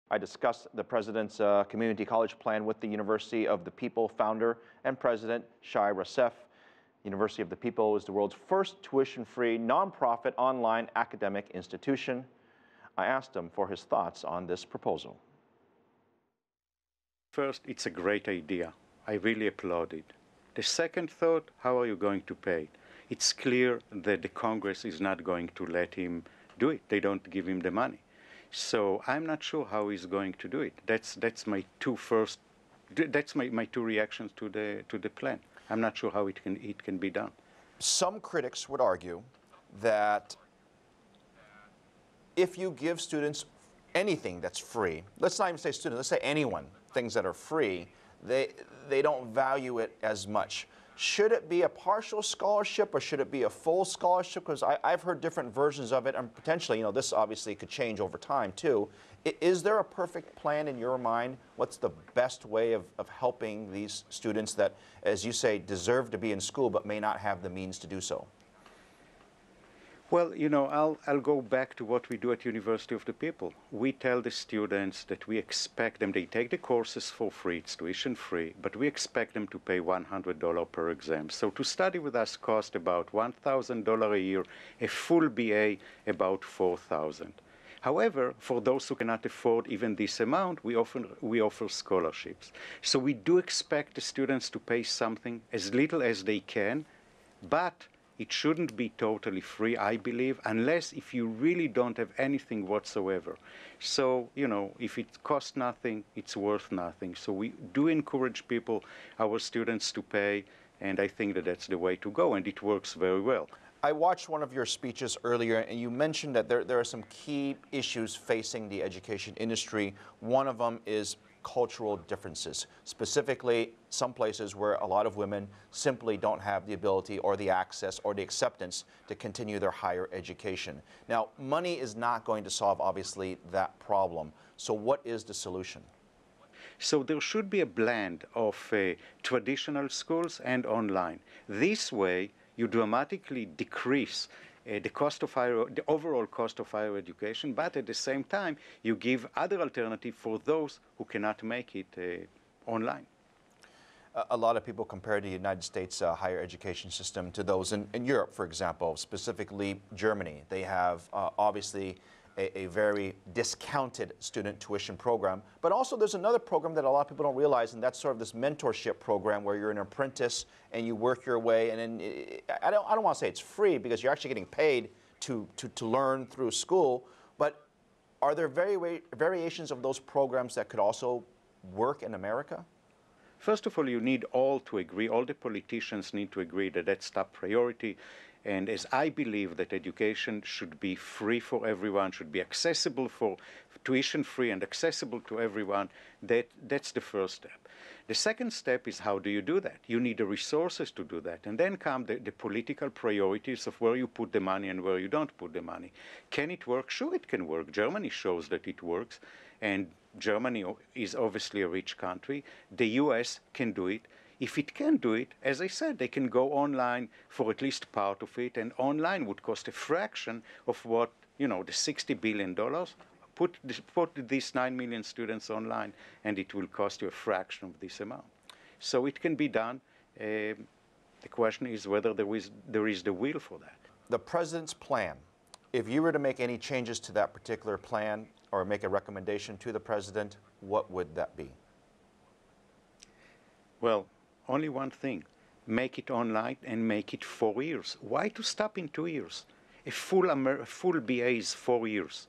I discussed the president's community college plan with the University of the People founder and president, Shai Reshef. University of the People is the world's first tuition-free, nonprofit online academic institution. I asked him for his thoughts on this proposal. First, it's a great idea. I really applaud it. The second thought, how are you going to pay? It's clear that the Congress is not going to let him do it. They don't give him the money. So I'm not sure how he's going to do it. That's my two reactions to the plan. I'm not sure how it can be done. Some critics would argue that if you give students anything that's free, let's not even say students, let's say anyone, things that are free, they don't value it as much. Should it be a partial scholarship or should it be a full scholarship? Because I've heard different versions of it, and potentially, this obviously could change over time too. Is there a perfect plan in your mind? What's the best way of helping these students that, as you say, deserve to be in school but may not have the means to do so? Well, I'll go back to what we do at University of the People. We tell the students that we expect them, they take the courses for free, it's tuition free, but we expect them to pay $100 per exam. So to study with us costs about $1,000 a year, a full BA about $4,000. However, for those who cannot afford even this amount, we offer scholarships. So we do expect the students to pay something, as little as they can, but it shouldn't be totally free, I believe, unless if you really don't have anything whatsoever. So, if it costs nothing, it's worth nothing. So we do encourage people, our students, to pay, and I think that that's the way to go, and it works very well. I watched one of your speeches earlier, and you mentioned that there are some key issues facing the education industry. One of them is cultural differences, specifically some places where a lot of women simply don't have the ability or the access or the acceptance to continue their higher education. Now, money is not going to solve, obviously, that problem. So what is the solution? So there should be a blend of traditional schools and online. This way, you dramatically decrease the overall cost of higher education, but at the same time, you give other alternatives for those who cannot make it online. A lot of people compare the United States higher education system to those in Europe, for example, specifically Germany. They have obviously a very discounted student tuition program, but also there's another program that a lot of people don't realize, and that's sort of this mentorship program where you're an apprentice and you work your way, and then I don't want to say it's free because you're actually getting paid to learn through school, but are there variations of those programs that could also work in America? First of all, you need all to agree, all the politicians need to agree that that's top priority. And as I believe that education should be free for everyone, should be accessible for tuition free and accessible to everyone, that's the first step. The second step is how do you do that? You need the resources to do that. And then come the political priorities of where you put the money and where you don't put the money. Can it work? Sure, it can work. Germany shows that it works. And Germany is obviously a rich country. The US can do it. If it can do it, as I said, they can go online for at least part of it, and online would cost a fraction of what, the $60 billion. Put these 9 million students online, and it will cost you a fraction of this amount. So it can be done. The question is whether there is the will for that. The president's plan, if you were to make any changes to that particular plan or make a recommendation to the president, what would that be? Well, only one thing, make it online and make it 4 years. Why to stop in 2 years? A full BA is 4 years.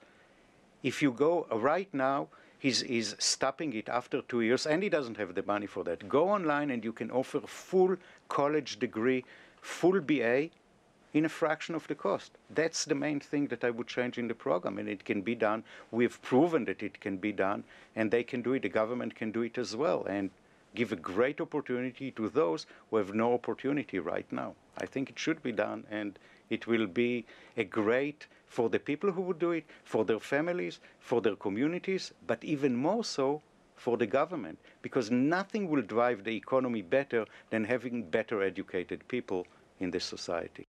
If you go right now, he's stopping it after 2 years and he doesn't have the money for that. Go online and you can offer a full college degree, full BA in a fraction of the cost. That's the main thing that I would change in the program, and it can be done. We've proven that it can be done, and they can do it, the government can do it as well. And give a great opportunity to those who have no opportunity right now. I think it should be done, and it will be a great for the people who would do it, for their families, for their communities, but even more so for the government, because nothing will drive the economy better than having better educated people in this society.